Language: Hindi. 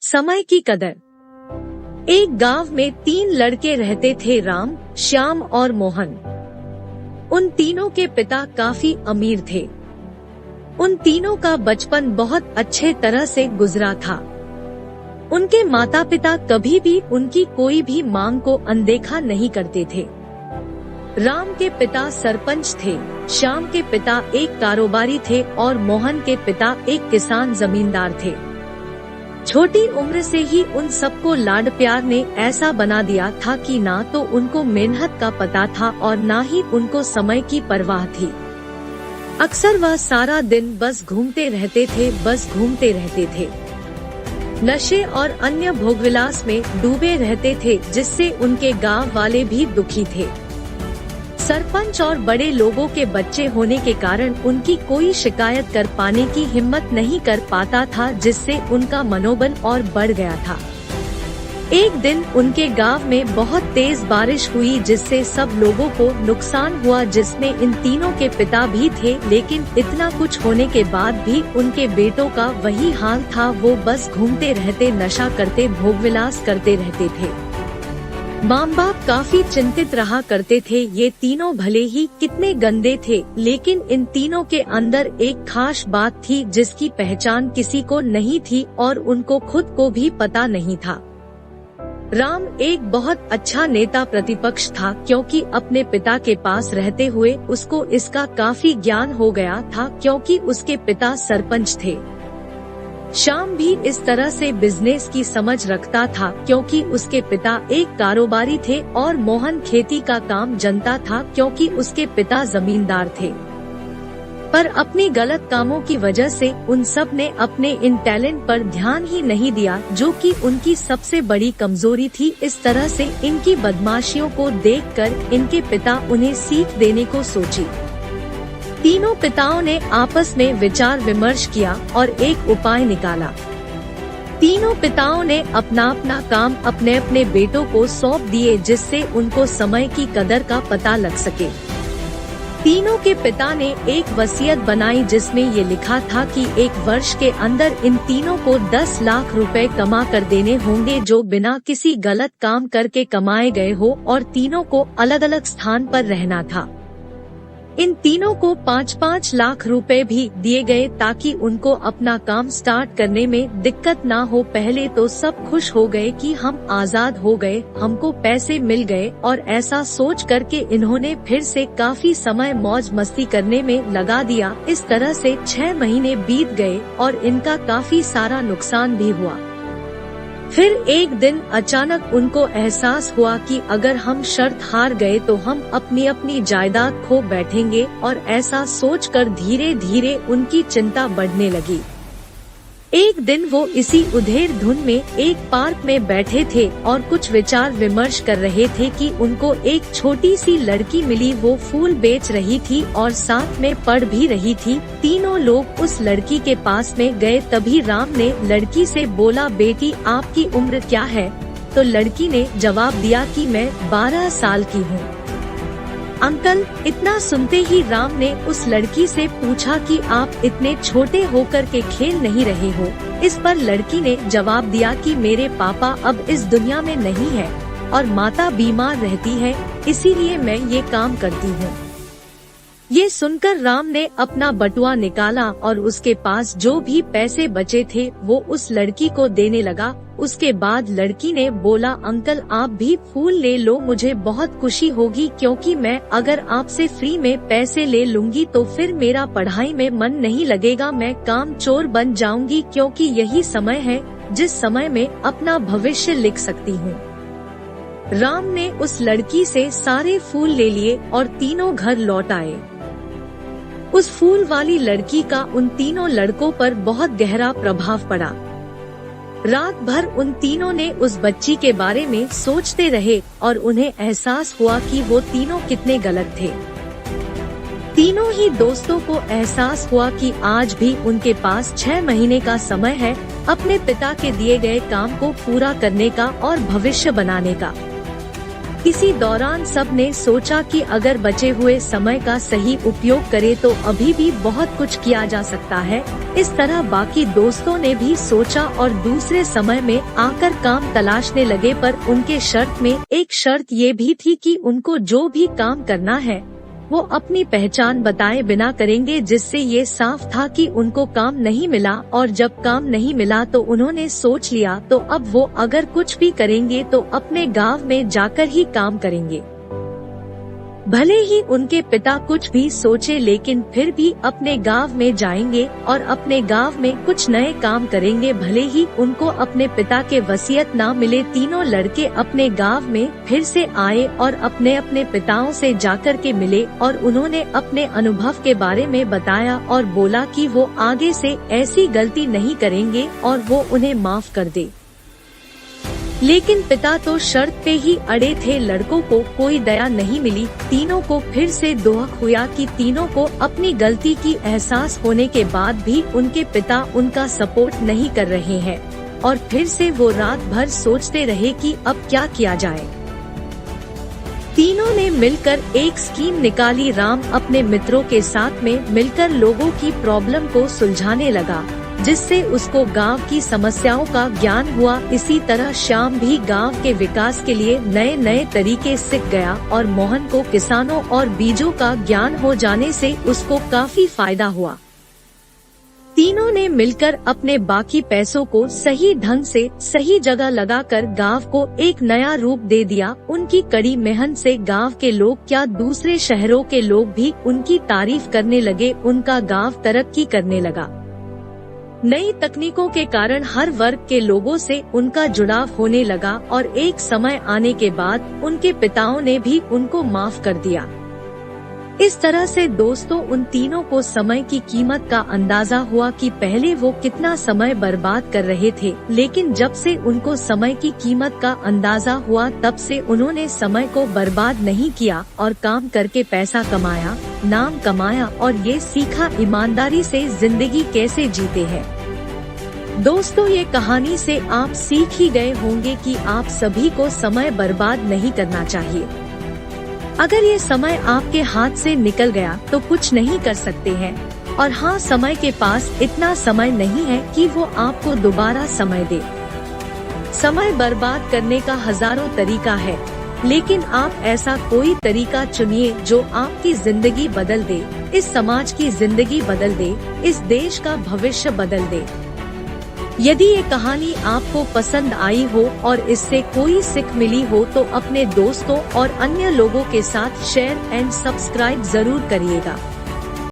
समय की कदर। एक गांव में 3 लड़के रहते थे, राम, श्याम और मोहन। उन तीनों के पिता काफी अमीर थे। उन तीनों का बचपन बहुत अच्छे तरह से गुजरा था। उनके माता पिता कभी भी उनकी कोई भी मांग को अनदेखा नहीं करते थे। राम के पिता सरपंच थे, श्याम के पिता एक कारोबारी थे और मोहन के पिता एक किसान जमींदार थे। छोटी उम्र से ही उन सबको लाड प्यार ने ऐसा बना दिया था कि ना तो उनको मेहनत का पता था और ना ही उनको समय की परवाह थी। अक्सर वह सारा दिन बस घूमते रहते थे। नशे और अन्य भोगविलास में डूबे रहते थे, जिससे उनके गांव वाले भी दुखी थे। सरपंच और बड़े लोगों के बच्चे होने के कारण उनकी कोई शिकायत कर पाने की हिम्मत नहीं कर पाता था, जिससे उनका मनोबल और बढ़ गया था। एक दिन उनके गांव में बहुत तेज बारिश हुई, जिससे सब लोगों को नुकसान हुआ, जिसमें इन तीनों के पिता भी थे। लेकिन इतना कुछ होने के बाद भी उनके बेटों का वही हाल था। वो बस घूमते रहते, नशा करते, भोगविलास करते रहते थे। माँ बाप काफी चिंतित रहा करते थे। ये तीनों भले ही कितने गंदे थे, लेकिन इन तीनों के अंदर एक खास बात थी जिसकी पहचान किसी को नहीं थी और उनको खुद को भी पता नहीं था। राम एक बहुत अच्छा नेता प्रतिपक्ष था, क्योंकि अपने पिता के पास रहते हुए उसको इसका काफी ज्ञान हो गया था, क्योंकि उसके पिता सरपंच थे। श्याम भी इस तरह से बिजनेस की समझ रखता था, क्योंकि उसके पिता एक कारोबारी थे और मोहन खेती का काम जानता था, क्योंकि उसके पिता जमींदार थे। पर अपनी गलत कामों की वजह से उन सब ने अपने इन टैलेंट पर ध्यान ही नहीं दिया, जो कि उनकी सबसे बड़ी कमजोरी थी। इस तरह से इनकी बदमाशियों को देखकर इनके पिता उन्हें सीख देने को सोची। तीनों पिताओं ने आपस में विचार विमर्श किया और एक उपाय निकाला। तीनों पिताओं ने अपना अपना काम अपने अपने बेटों को सौंप दिए, जिससे उनको समय की कदर का पता लग सके। तीनों के पिता ने एक वसीयत बनाई, जिसमें ये लिखा था कि 1 वर्ष के अंदर इन तीनों को 10 लाख रुपए कमा कर देने होंगे, जो बिना किसी गलत काम करके कमाए गए हो, और तीनों को अलग अलग स्थान पर रहना था। इन तीनों को 5-5 लाख रुपए भी दिए गए, ताकि उनको अपना काम स्टार्ट करने में दिक्कत ना हो। पहले तो सब खुश हो गए कि हम आजाद हो गए, हमको पैसे मिल गए, और ऐसा सोच करके इन्होंने फिर से काफी समय मौज मस्ती करने में लगा दिया। इस तरह से 6 महीने बीत गए और इनका काफी सारा नुकसान भी हुआ। फिर एक दिन अचानक उनको एहसास हुआ कि अगर हम शर्त हार गए तो हम अपनी अपनी जायदाद खो बैठेंगे, और ऐसा सोचकर धीरे धीरे उनकी चिंता बढ़ने लगी। एक दिन वो इसी उधेड़ धुन में एक पार्क में बैठे थे और कुछ विचार विमर्श कर रहे थे कि उनको एक छोटी सी लड़की मिली। वो फूल बेच रही थी और साथ में पढ़ भी रही थी। तीनों लोग उस लड़की के पास में गए। तभी राम ने लड़की से बोला, बेटी आपकी उम्र क्या है? तो लड़की ने जवाब दिया कि मैं 12 साल की हूँ। अंकल, इतना सुनते ही राम ने उस लड़की से पूछा कि आप इतने छोटे होकर के खेल नहीं रहे हो? इस पर लड़की ने जवाब दिया कि मेरे पापा अब इस दुनिया में नहीं है और माता बीमार रहती है, इसीलिए मैं ये काम करती हूँ। ये सुनकर राम ने अपना बटुआ निकाला और उसके पास जो भी पैसे बचे थे वो उस लड़की को देने लगा। उसके बाद लड़की ने बोला, अंकल आप भी फूल ले लो, मुझे बहुत खुशी होगी, क्योंकि मैं अगर आपसे फ्री में पैसे ले लूंगी तो फिर मेरा पढ़ाई में मन नहीं लगेगा, मैं काम चोर बन जाऊंगी, क्योंकि यही समय है जिस समय में अपना भविष्य लिख सकती हूँ। राम ने उस लड़की से सारे फूल ले लिए और तीनों घर लौट आए। उस फूल वाली लड़की का उन तीनों लड़कों पर बहुत गहरा प्रभाव पड़ा। रात भर उन तीनों ने उस बच्ची के बारे में सोचते रहे और उन्हें एहसास हुआ कि वो तीनों कितने गलत थे। तीनों ही दोस्तों को एहसास हुआ कि आज भी उनके पास 6 महीने का समय है अपने पिता के दिए गए काम को पूरा करने का और भविष्य बनाने का। इसी दौरान सब ने सोचा कि अगर बचे हुए समय का सही उपयोग करे तो अभी भी बहुत कुछ किया जा सकता है। इस तरह बाकी दोस्तों ने भी सोचा और दूसरे समय में आकर काम तलाशने लगे, पर उनके शर्त में एक शर्त ये भी थी कि उनको जो भी काम करना है वो अपनी पहचान बताए बिना करेंगे, जिससे ये साफ था कि उनको काम नहीं मिला। और जब काम नहीं मिला तो उन्होंने सोच लिया तो अब वो अगर कुछ भी करेंगे तो अपने गांव में जाकर ही काम करेंगे। भले ही उनके पिता कुछ भी सोचे, लेकिन फिर भी अपने गांव में जाएंगे और अपने गांव में कुछ नए काम करेंगे, भले ही उनको अपने पिता के वसीयत ना मिले। तीनों लड़के अपने गांव में फिर से आए और अपने अपने पिताओं से जाकर के मिले और उन्होंने अपने अनुभव के बारे में बताया और बोला कि वो आगे से ऐसी गलती नहीं करेंगे और वो उन्हें माफ कर दे। लेकिन पिता तो शर्त पे ही अड़े थे। लड़कों को कोई दया नहीं मिली। तीनों को फिर से दुख हुआ कि तीनों को अपनी गलती की एहसास होने के बाद भी उनके पिता उनका सपोर्ट नहीं कर रहे हैं, और फिर से वो रात भर सोचते रहे कि अब क्या किया जाए। तीनों ने मिलकर एक स्कीम निकाली। राम अपने मित्रों के साथ में मिलकर लोगों की प्रॉब्लम को सुलझाने लगा, जिससे उसको गांव की समस्याओं का ज्ञान हुआ। इसी तरह श्याम भी गांव के विकास के लिए नए नए तरीके सीख गया और मोहन को किसानों और बीजों का ज्ञान हो जाने से उसको काफी फायदा हुआ। तीनों ने मिलकर अपने बाकी पैसों को सही ढंग से सही जगह लगाकर गांव को एक नया रूप दे दिया। उनकी कड़ी मेहनत से गांव के लोग क्या, दूसरे शहरों के लोग भी उनकी तारीफ करने लगे। उनका गांव तरक्की करने लगा। नई तकनीकों के कारण हर वर्ग के लोगों से उनका जुड़ाव होने लगा और एक समय आने के बाद उनके पिताओं ने भी उनको माफ कर दिया। इस तरह से दोस्तों, उन तीनों को समय की कीमत का अंदाजा हुआ कि पहले वो कितना समय बर्बाद कर रहे थे, लेकिन जब से उनको समय की कीमत का अंदाजा हुआ तब से उन्होंने समय को बर्बाद नहीं किया और काम करके पैसा कमाया, नाम कमाया और ये सीखा ईमानदारी से जिंदगी कैसे जीते हैं। दोस्तों, ये कहानी से आप सीख ही गए होंगे कि आप सभी को समय बर्बाद नहीं करना चाहिए। अगर ये समय आपके हाथ से निकल गया तो कुछ नहीं कर सकते हैं, और हाँ, समय के पास इतना समय नहीं है कि वो आपको दोबारा समय दे। समय बर्बाद करने का हजारों तरीका है, लेकिन आप ऐसा कोई तरीका चुनिए जो आपकी जिंदगी बदल दे, इस समाज की जिंदगी बदल दे, इस देश का भविष्य बदल दे। यदि ये कहानी आपको पसंद आई हो और इससे कोई सीख मिली हो तो अपने दोस्तों और अन्य लोगों के साथ शेयर एंड सब्सक्राइब जरूर करिएगा।